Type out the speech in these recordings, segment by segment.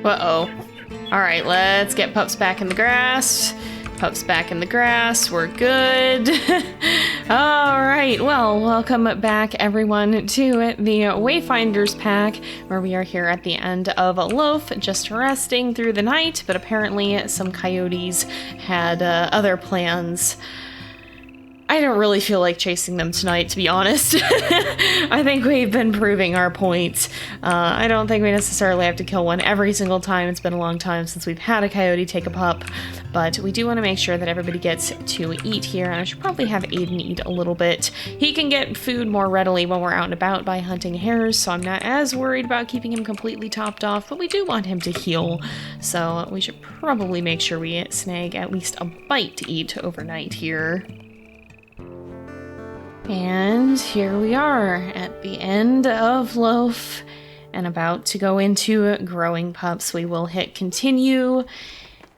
Uh-oh. Alright, let's get pups back in the grass. Pups back in the grass. We're good. Alright, well, welcome back, everyone, to the Wayfinders pack, where we are here at the end of a loaf, just resting through the night, but apparently some coyotes had other plans. I don't really feel like chasing them tonight, to be honest. I think we've been proving our point. I don't think we necessarily have to kill one every single time. It's been a long time since we've had a coyote take a pup, but we do want to make sure that everybody gets to eat here, and I should probably have Aden eat a little bit. He can get food more readily when we're out and about by hunting hares, so I'm not as worried about keeping him completely topped off, but we do want him to heal, so we should probably make sure we snag at least a bite to eat overnight here. And here we are at the end of Loaf and about to go into growing pups. We will hit continue,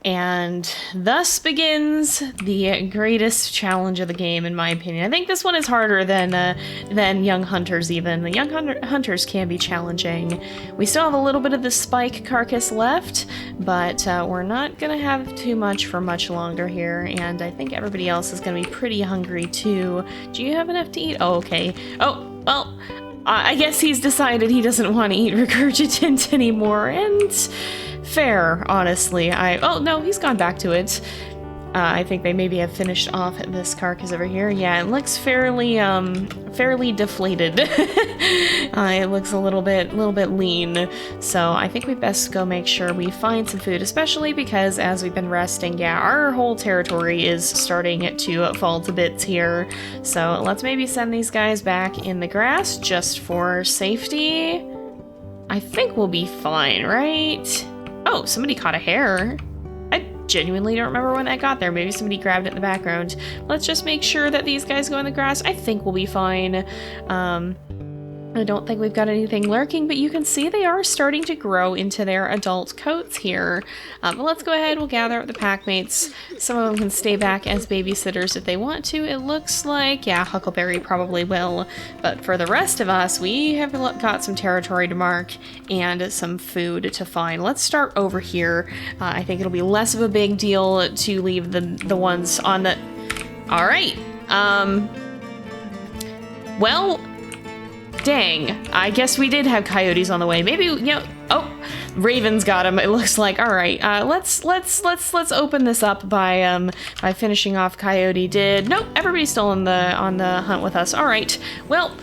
and thus begins the greatest challenge of the game, in my opinion. I think this one is harder than Young Hunters even. The Young Hunters can be challenging. We still have a little bit of the spike carcass left, but we're not gonna have too much for much longer here, and I think everybody else is gonna be pretty hungry too. Do you have enough to eat? Oh, okay. Oh, well, I guess he's decided he doesn't want to eat regurgitant anymore, and fair, honestly. Oh, no, he's gone back to it. I think they maybe have finished off this carcass over here. Yeah, it looks fairly deflated. It looks a little bit lean. So I think we best go make sure we find some food, especially because as we've been resting, yeah, our whole territory is starting to fall to bits here. So let's maybe send these guys back in the grass just for safety. I think we'll be fine, right? Oh, somebody caught a hare. I genuinely don't remember when that got there. Maybe somebody grabbed it in the background. Let's just make sure that these guys go in the grass. I think we'll be fine. I don't think we've got anything lurking, but you can see they are starting to grow into their adult coats here. But let's go ahead, we'll gather up the pack mates. Some of them can stay back as babysitters if they want to. It looks like, yeah, Huckleberry probably will. But for the rest of us, we have got some territory to mark and some food to find. Let's start over here. I think it'll be less of a big deal to leave the ones on the... All right. Well... Dang, I guess we did have coyotes on the way. Maybe, you know, oh, Raven's got him, it looks like. All right, let's open this up by finishing off Coyote. Nope, everybody's still on the hunt with us. All right, well,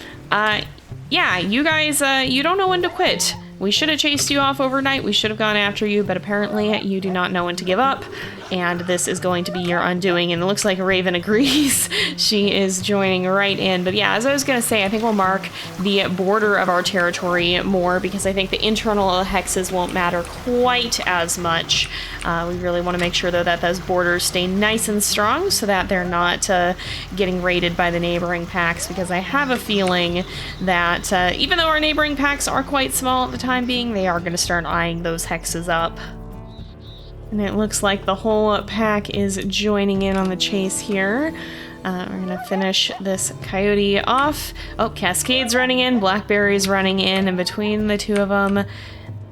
yeah, you guys, you don't know when to quit. We should have chased you off overnight. We should have gone after you, but apparently you do not know when to give up, and this is going to be your undoing, and it looks like Raven agrees. She is joining right in. But yeah, as I was going to say, I think we'll mark the border of our territory more, because I think the internal hexes won't matter quite as much. We really want to make sure, though, that those borders stay nice and strong so that they're not getting raided by the neighboring packs, because I have a feeling that even though our neighboring packs are quite small at the time being, they are going to start eyeing those hexes up. And it looks like the whole pack is joining in on the chase here. We're gonna finish this coyote off. Oh, Cascade's running in, Blackberry's running in, and between the two of them,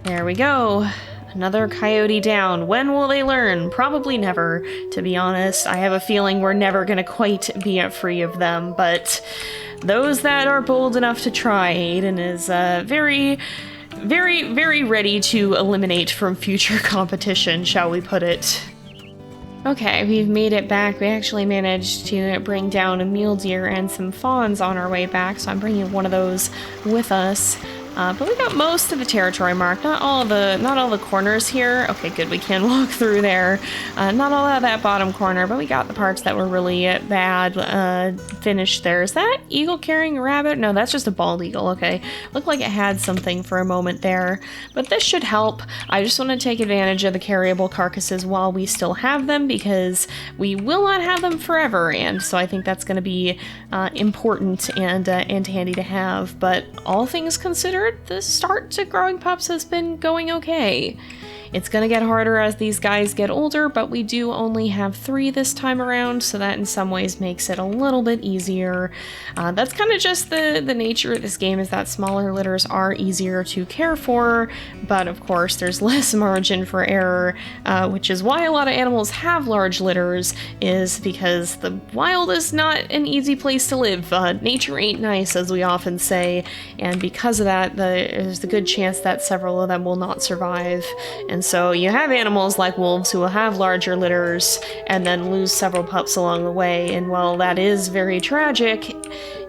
there we go. Another coyote down. When will they learn? Probably never, to be honest. I have a feeling we're never gonna quite be free of them, but those that are bold enough to try, Aden is very ready to eliminate from future competition, shall we put it. Okay, we've made it back. We actually managed to bring down a mule deer and some fawns on our way back, so I'm bringing one of those with us. But we got most of the territory marked, not all the corners here. Okay, good, we can walk through there. Not all of that bottom corner, but we got the parts that were really bad finished there. Is that eagle carrying a rabbit? No, that's just a bald eagle. Okay, looked like it had something for a moment there, but this should help. I just want to take advantage of the carryable carcasses while we still have them, because we will not have them forever, and so I think that's going to be important and handy to have. But all things considered, the start to growing pups has been going okay. It's gonna get harder as these guys get older, but we do only have 3 this time around, so that in some ways makes it a little bit easier. That's kind of just the nature of this game, is that smaller litters are easier to care for, but of course there's less margin for error, which is why a lot of animals have large litters, is because the wild is not an easy place to live. Nature ain't nice, as we often say, and because of that, there's a good chance that several of them will not survive. And so you have animals like wolves who will have larger litters and then lose several pups along the way, and while that is very tragic,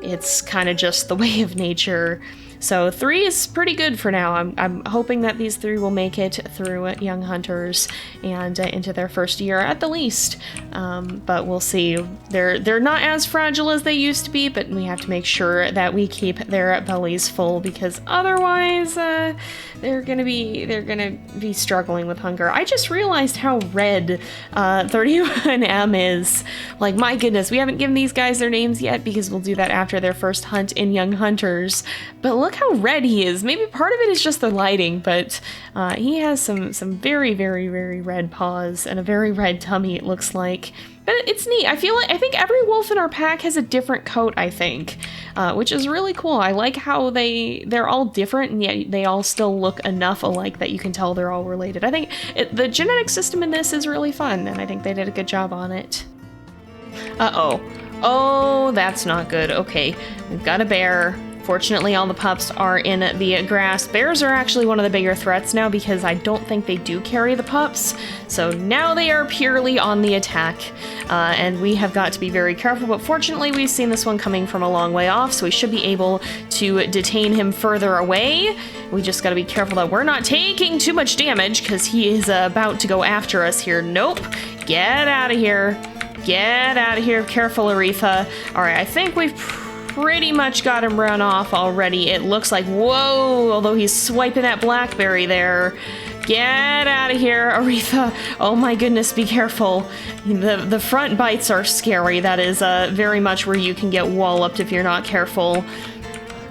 it's kind of just the way of nature. So 3 is pretty good for now. I'm hoping that these 3 will make it through Young Hunters and into their first year at the least. But we'll see. They're not as fragile as they used to be, but we have to make sure that we keep their bellies full, because otherwise they're gonna be struggling with hunger. I just realized how red 31M is. Like, my goodness, we haven't given these guys their names yet because we'll do that after their first hunt in Young Hunters. But look how red he is. Maybe part of it is just the lighting, but he has some very, very, very red paws and a very red tummy, it looks like. But it's neat. I think every wolf in our pack has a different coat, I think, which is really cool. I like how they're all different, and yet they all still look enough alike that you can tell they're all related. I think the genetic system in this is really fun, and I think they did a good job on it. Uh-oh. Oh, that's not good. Okay, we've got a bear. Fortunately, all the pups are in the grass. Bears are actually one of the bigger threats now because I don't think they do carry the pups. So now they are purely on the attack, and we have got to be very careful. But fortunately, we've seen this one coming from a long way off, so we should be able to detain him further away. We just got to be careful that we're not taking too much damage because he is about to go after us here. Nope. Get out of here. Get out of here. Careful, Aretha. All right, I think we've pretty much got him run off already. It looks like, whoa, although he's swiping that Blackberry there. Get out of here, Aretha. Oh my goodness, be careful. The front bites are scary. That is very much where you can get walloped if you're not careful.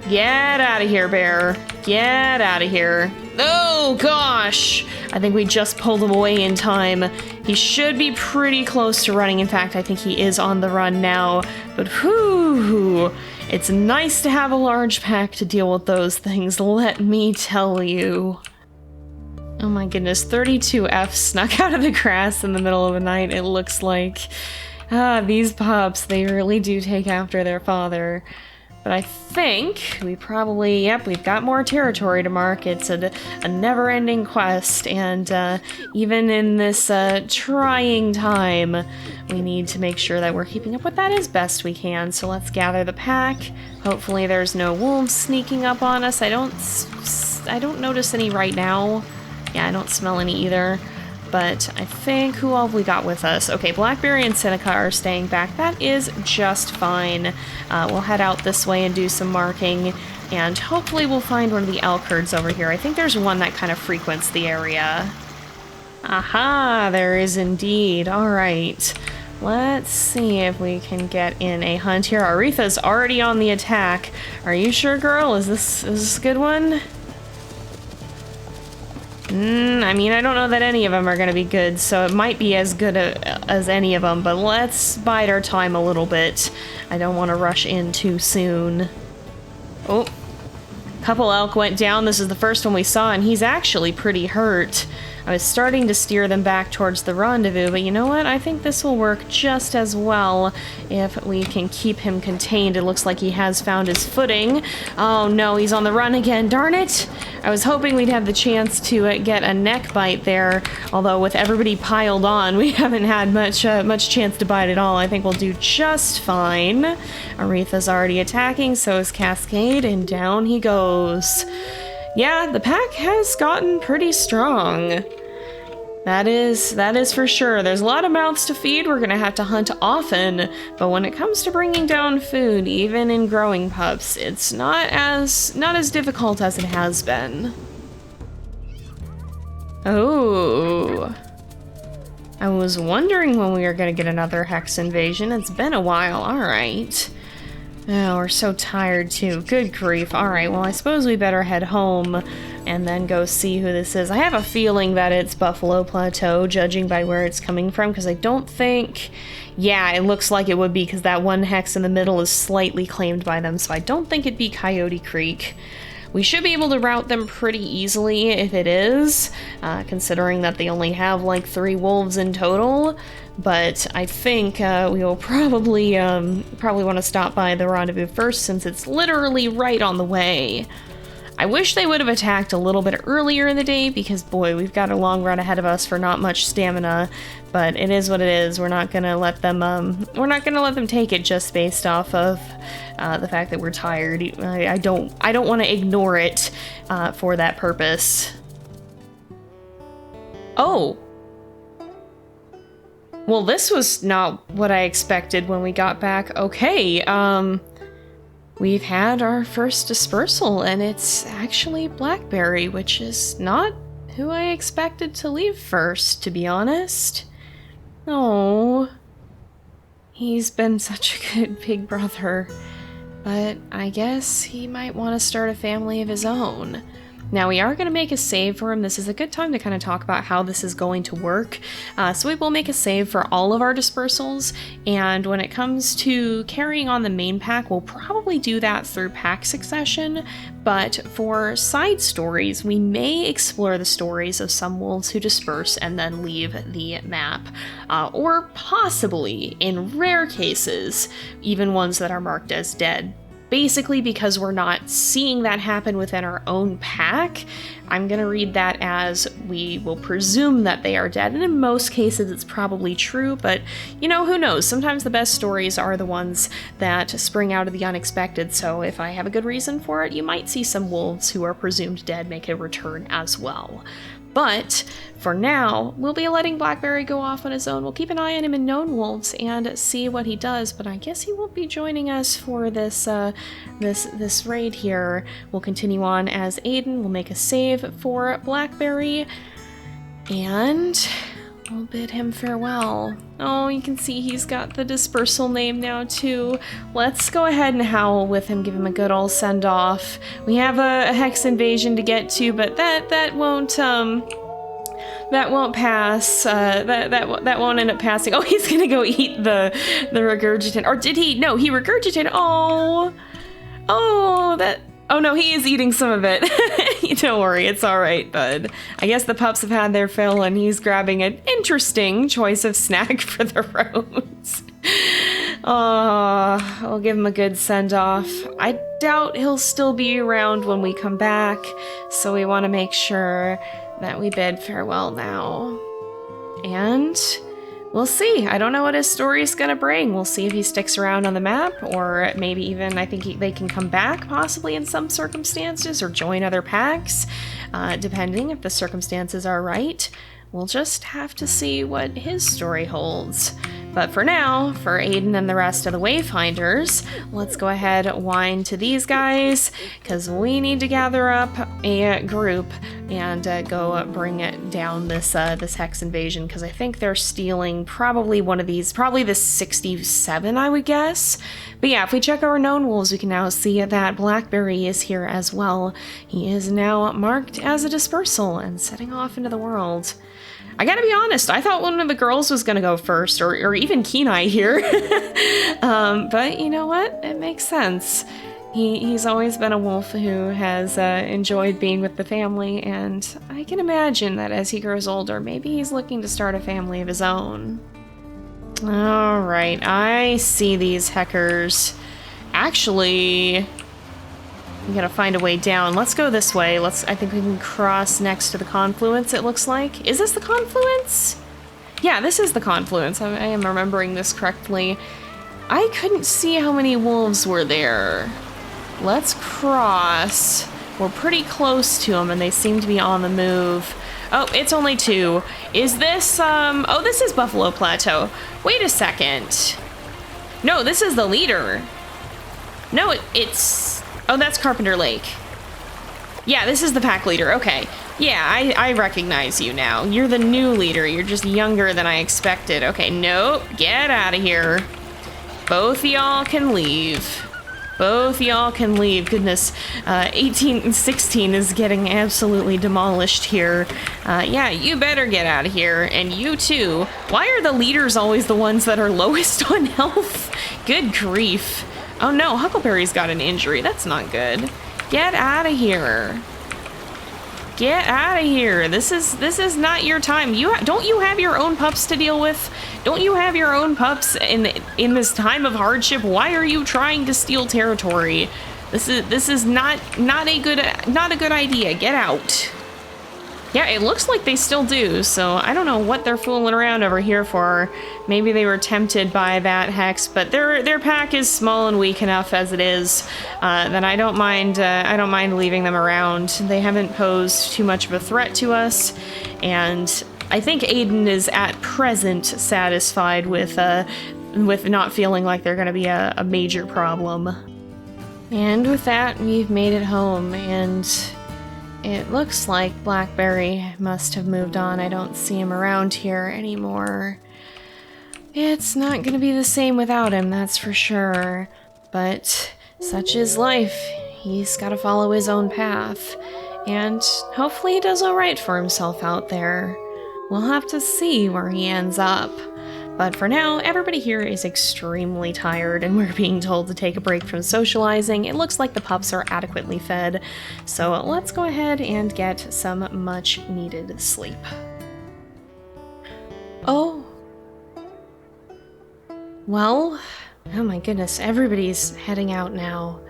Get out of here, bear. Get out of here. Oh gosh! I think we just pulled him away in time. He should be pretty close to running. In fact, I think he is on the run now. But whew, it's nice to have a large pack to deal with those things, let me tell you. Oh my goodness, 32F snuck out of the grass in the middle of the night, it looks like. These pups, they really do take after their father. But I think we probably, yep, we've got more territory to mark. It's a never-ending quest, and even in this trying time, we need to make sure that we're keeping up with that as best we can. So let's gather the pack. Hopefully there's no wolves sneaking up on us. I don't notice any right now. Yeah, I don't smell any either. But I think, who all have we got with us? Okay, Blackberry and Seneca are staying back. That is just fine. We'll head out this way and do some marking, and hopefully we'll find one of the elk herds over here. I think there's one that kind of frequents the area. Aha, there is indeed. All right. Let's see if we can get in a hunt here. Aretha's already on the attack. Are you sure, girl? Is this a good one? I mean, I don't know that any of them are going to be good, so it might be as good as any of them, but let's bide our time a little bit. I don't want to rush in too soon. Oh, a couple elk went down. This is the first one we saw, and he's actually pretty hurt. I was starting to steer them back towards the rendezvous, but you know what? I think this will work just as well if we can keep him contained. It looks like he has found his footing. Oh no, he's on the run again. Darn it! I was hoping we'd have the chance to get a neck bite there, although with everybody piled on, we haven't had much chance to bite at all. I think we'll do just fine. Aretha's already attacking, so is Cascade, and down he goes. Yeah, the pack has gotten pretty strong. That is for sure. There's a lot of mouths to feed. We're gonna have to hunt often, but when it comes to bringing down food, even in growing pups, it's not as difficult as it has been. Oh. I was wondering when we were gonna get another hex invasion. It's been a while. All right. Oh, we're so tired too. Good grief. Alright, well I suppose we better head home. and then go see who this is. I have a feeling that it's Buffalo Plateau, judging by where it's coming from, because I don't think... Yeah, it looks like it would be, because that one hex in the middle is slightly claimed by them, so I don't think it'd be Coyote Creek. We should be able to route them pretty easily if it is, considering that they only have like 3 wolves in total. But I think we will probably want to stop by the rendezvous first, since it's literally right on the way. I wish they would have attacked a little bit earlier in the day, because boy, we've got a long run ahead of us for not much stamina. But it is what it is. We're not gonna let them. We're not gonna let them take it just based off of the fact that we're tired. I don't want to ignore it for that purpose. Oh. Well, this was not what I expected when we got back. Okay, we've had our first dispersal, and it's actually Blackberry, which is not who I expected to leave first, to be honest. Oh, he's been such a good big brother, but I guess he might want to start a family of his own. Now, we are going to make a save for him. This is a good time to kind of talk about how this is going to work. So we will make a save for all of our dispersals, and when it comes to carrying on the main pack, we'll probably do that through pack succession, but for side stories, we may explore the stories of some wolves who disperse and then leave the map, or possibly, in rare cases, even ones that are marked as dead. Basically, because we're not seeing that happen within our own pack, I'm gonna read that as we will presume that they are dead, and in most cases it's probably true, but you know, who knows? Sometimes the best stories are the ones that spring out of the unexpected, so if I have a good reason for it, you might see some wolves who are presumed dead make a return as well. But for now, we'll be letting Blackberry go off on his own. We'll keep an eye on him in known wolves and see what he does, but I guess he won't be joining us for this this raid here. We'll continue on as Aden. We'll make a save for Blackberry, and we'll bid him farewell. Oh, you can see he's got the dispersal name now too. Let's go ahead and howl with him, give him a good old send-off. We have a hex invasion to get to, but that won't pass. That won't end up passing. Oh, he's gonna go eat the regurgitant. Or did he? No, he regurgitated. Oh, no, he is eating some of it. Don't worry, it's all right, bud. I guess the pups have had their fill, and he's grabbing an interesting choice of snack for the roads. Oh, I'll give him a good send-off. I doubt he'll still be around when we come back, so we want to make sure that we bid farewell now. And we'll see. I don't know what his story's gonna bring. We'll see if he sticks around on the map, or maybe even, I think they can come back, possibly in some circumstances, or join other packs, depending if the circumstances are right. We'll just have to see what his story holds. But for now, for Aden and the rest of the Wayfinders, let's go ahead and wind to these guys, because we need to gather up a group and go bring it down this hex invasion, because I think they're stealing probably one of these, probably the 67, I would guess. But yeah, if we check our known wolves, we can now see that Blackberry is here as well. He is now marked as a dispersal and setting off into the world. I gotta be honest, I thought one of the girls was gonna go first, or even Kenai here. But you know what? It makes sense. He's always been a wolf who has enjoyed being with the family, and I can imagine that as he grows older, maybe he's looking to start a family of his own. Alright, I see these heckers. Actually, we gotta find a way down. Let's go this way. I think we can cross next to the confluence, it looks like. Is this the confluence? Yeah, this is the confluence. I am remembering this correctly. I couldn't see how many wolves were there. Let's cross. We're pretty close to them, and they seem to be on the move. Oh, it's only 2. Is this, oh, this is Buffalo Plateau. Wait a second. No, this is the leader. No, it's... Oh, that's Carpenter Lake. Yeah, this is the pack leader. Okay. Yeah, I recognize you now. You're the new leader. You're just younger than I expected. Okay, nope. Get out of here. Both of y'all can leave. Both y'all can leave. Goodness, 18 and 16 is getting absolutely demolished here. Yeah, you better get out of here, and you too. Why are the leaders always the ones that are lowest on health? Good grief. Oh no, Huckleberry's got an injury. That's not good. Get out of here. Get out of here. This is not your time. Don't you have your own pups to deal with? Don't you have your own pups in this time of hardship? Why are you trying to steal territory? This is not a good idea. Get out. Yeah, it looks like they still do, so I don't know what they're fooling around over here for. Maybe they were tempted by that hex, but their pack is small and weak enough as it is that I don't mind leaving them around. They haven't posed too much of a threat to us, and I think Aden is at present satisfied with not feeling like they're going to be a major problem. And with that, we've made it home, and it looks like Blackberry must have moved on. I don't see him around here anymore. It's not going to be the same without him, that's for sure. But such is life. He's got to follow his own path. And hopefully he does all right for himself out there. We'll have to see where he ends up. But for now, everybody here is extremely tired, and we're being told to take a break from socializing. It looks like the pups are adequately fed, so let's go ahead and get some much-needed sleep. Oh. Well, oh my goodness, everybody's heading out now.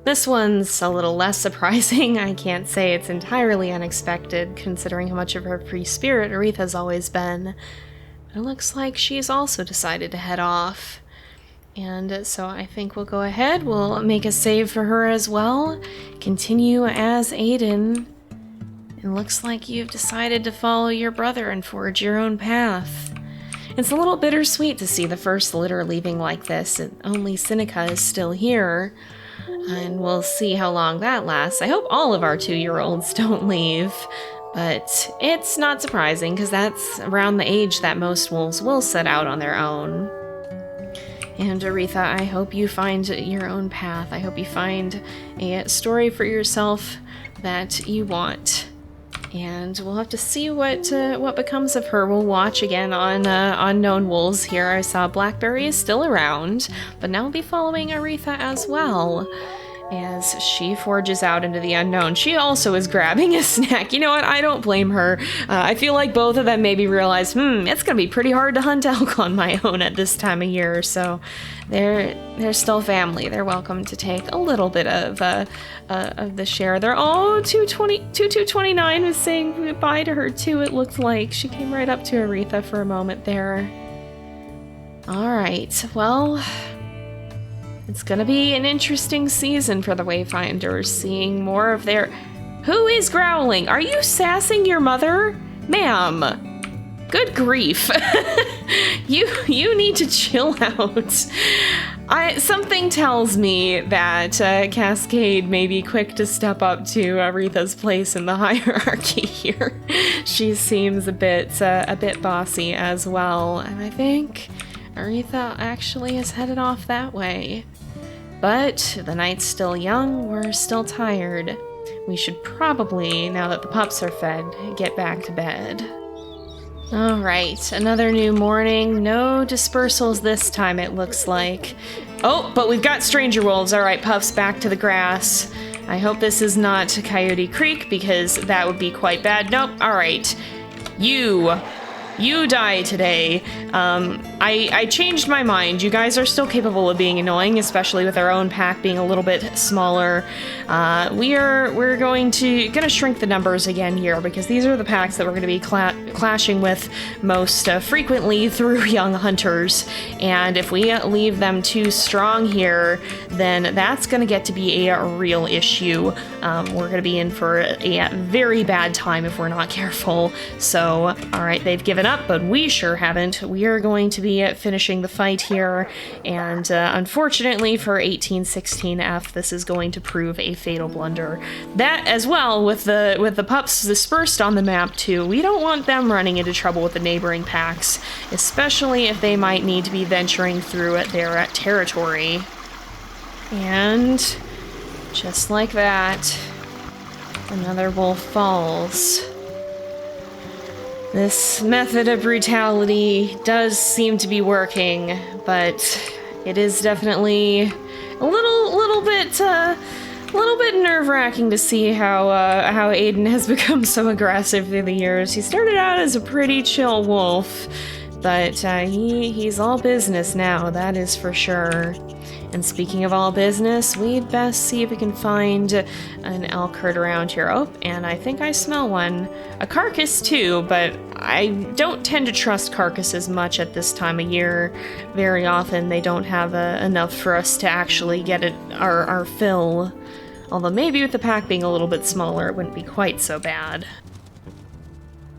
This one's a little less surprising. I can't say it's entirely unexpected, considering how much of her free spirit Aretha's always been. It looks like she's also decided to head off. And so I think we'll go ahead, we'll make a save for her as well. Continue as Aden. It looks like you've decided to follow your brother and forge your own path. It's a little bittersweet to see the first litter leaving like this, and only Seneca is still here. And we'll see how long that lasts. I hope all of our 2-year-olds don't leave. But it's not surprising, because that's around the age that most wolves will set out on their own. And Aretha, I hope you find your own path. I hope you find a story for yourself that you want. And we'll have to see what becomes of her. We'll watch again on Unknown Wolves here. I saw Blackberry is still around, but now we'll be following Aretha as well, as she forges out into the unknown. She also is grabbing a snack. You know what? I don't blame her. I feel like both of them maybe realize, it's gonna be pretty hard to hunt elk on my own at this time of year. So they're still family. They're welcome to take a little bit of the share. They're all 229 was saying goodbye to her too. It looked like she came right up to Aretha for a moment there. All right. Well, it's gonna be an interesting season for the Wayfinders, seeing more of their... Who is growling? Are you sassing your mother? Ma'am. Good grief. You need to chill out. Something tells me that Cascade may be quick to step up to Aretha's place in the hierarchy here. She seems a bit bossy as well, and I think Aretha actually is headed off that way. But the night's still young, we're still tired. We should probably, now that the pups are fed, get back to bed. Alright, another new morning. No dispersals this time, it looks like. Oh, but we've got stranger wolves. Alright, pups, back to the grass. I hope this is not Coyote Creek, because that would be quite bad. Nope, alright. You die today. I changed my mind. You guys are still capable of being annoying, especially with our own pack being a little bit smaller. We're gonna shrink the numbers again here, because these are the packs that we're gonna be clashing with most frequently through young hunters. And if we leave them too strong here, then that's gonna get to be a real issue. We're gonna be in for a very bad time if we're not careful. So, all right, they've given up, but we sure haven't. We are going to be finishing the fight here, and unfortunately for 1816F, this is going to prove a fatal blunder. That as well, with the pups dispersed on the map too, we don't want them running into trouble with the neighboring packs, especially if they might need to be venturing through their territory. And just like that, another wolf falls. This method of brutality does seem to be working, but it is definitely a little bit nerve-wracking to see how Aden has become so aggressive through the years. He started out as a pretty chill wolf, but he's all business now, that is for sure. And speaking of all business, we'd best see if we can find an elk herd around here. Oh, and I think I smell one. A carcass too, but I don't tend to trust carcasses much at this time of year. Very often they don't have enough for us to actually get our fill. Although maybe with the pack being a little bit smaller, it wouldn't be quite so bad.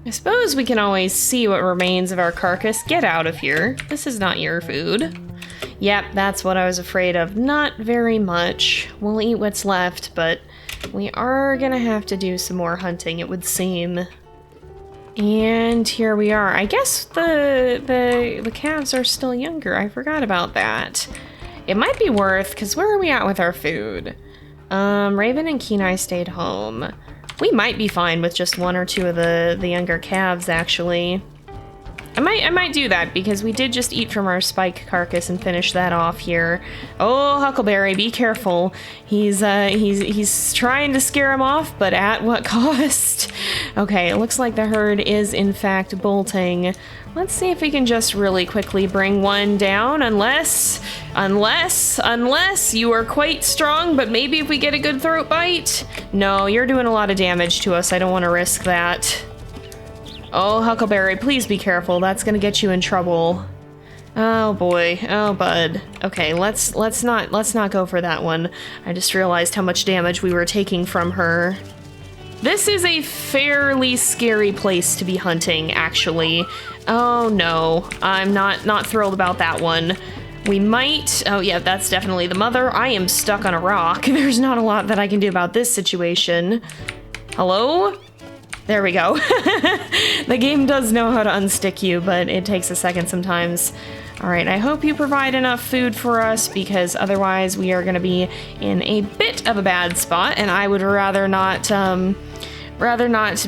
I suppose we can always see what remains of our carcass. Get out of here. This is not your food. Yep, that's what I was afraid of. Not very much. We'll eat what's left, but we are gonna have to do some more hunting, it would seem. And here we are. I guess the calves are still younger. I forgot about that. It might be worth, because where are we at with our food? Raven and Kenai stayed home. We might be fine with just one or two of the younger calves, actually. I might do that, because we did just eat from our spike carcass and finish that off here. Oh, Huckleberry, be careful. He's trying to scare him off, but at what cost? Okay, it looks like the herd is in fact bolting. Let's see if we can just really quickly bring one down, unless you are quite strong, but maybe if we get a good throat bite? No, you're doing a lot of damage to us. I don't want to risk that. Oh, Huckleberry, please be careful. That's gonna get you in trouble. Oh boy. Oh bud. Okay, let's not go for that one. I just realized how much damage we were taking from her. This is a fairly scary place to be hunting, actually. Oh no, I'm not thrilled about that one. We might... Oh yeah, that's definitely the mother. I am stuck on a rock. There's not a lot that I can do about this situation. Hello? There we go. The game does know how to unstick you, but it takes a second sometimes. Alright, I hope you provide enough food for us, because otherwise we are going to be in a bit of a bad spot, and I would rather not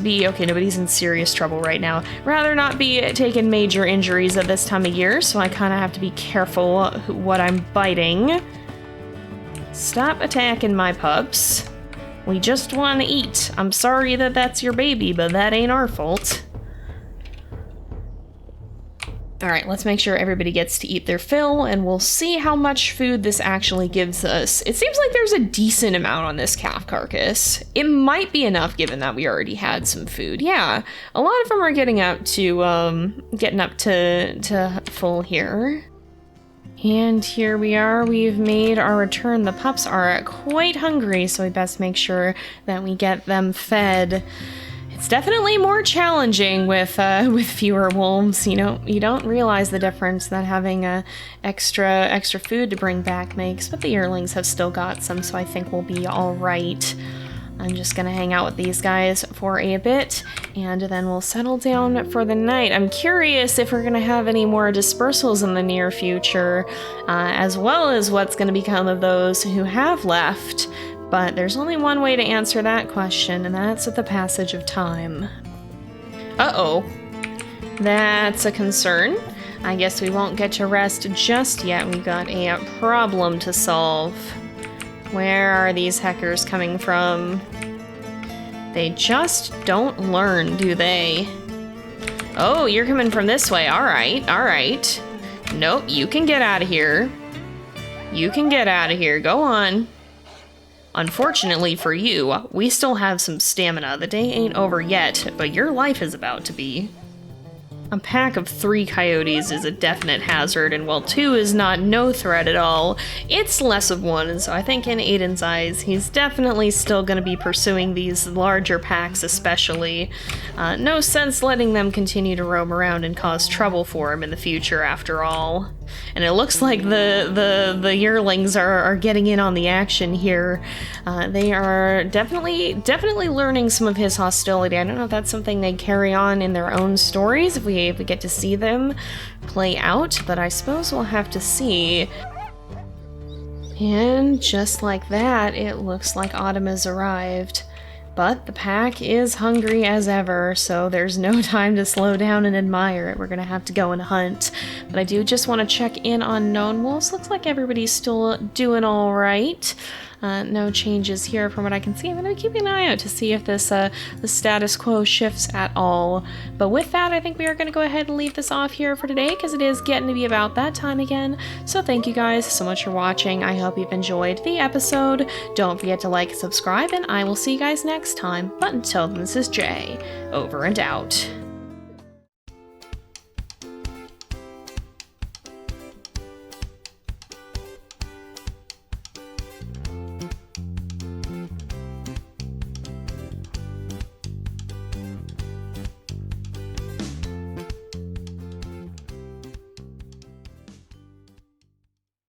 be... Okay, nobody's in serious trouble right now. Rather not be taking major injuries at this time of year, so I kind of have to be careful what I'm biting. Stop attacking my pups. We just want to eat. I'm sorry that that's your baby, but that ain't our fault. Alright, let's make sure everybody gets to eat their fill, and we'll see how much food this actually gives us. It seems like there's a decent amount on this calf carcass. It might be enough given that we already had some food. Yeah, a lot of them are getting up to full here. And here we are, we've made our return. The pups are quite hungry, so we best make sure that we get them fed. It's definitely more challenging with fewer wolves. You know, you don't realize the difference that having extra food to bring back makes, but the yearlings have still got some, so I think we'll be all right. I'm just gonna hang out with these guys for a bit, and then we'll settle down for the night. I'm curious if we're gonna have any more dispersals in the near future, as well as what's gonna become of those who have left. But there's only one way to answer that question, and that's with the passage of time. Uh-oh. That's a concern. I guess we won't get to rest just yet. We've got a problem to solve. Where are these hackers coming from? They just don't learn, do they? Oh, you're coming from this way. Alright, alright. Nope, you can get out of here. You can get out of here. Go on. Unfortunately for you, we still have some stamina. The day ain't over yet, but your life is about to be. A pack of 3 coyotes is a definite hazard, and while 2 is not no threat at all, it's less of one, so I think in Aden's eyes, he's definitely still going to be pursuing these larger packs especially. No sense letting them continue to roam around and cause trouble for him in the future, after all. And it looks like the yearlings are getting in on the action here. They are definitely learning some of his hostility. I don't know if that's something they carry on in their own stories, if we get to see them play out, but I suppose we'll have to see. And just like that, it looks like autumn has arrived. But the pack is hungry as ever, so there's no time to slow down and admire it. We're gonna have to go and hunt. But I do just want to check in on known wolves. Looks like everybody's still doing all right. No changes here from what I can see. I'm going to be keeping an eye out to see if this the status quo shifts at all. But with that, I think we are going to go ahead and leave this off here for today because it is getting to be about that time again. So thank you guys so much for watching. I hope you've enjoyed the episode. Don't forget to like and subscribe, and I will see you guys next time. But until then, this is Jay, over and out.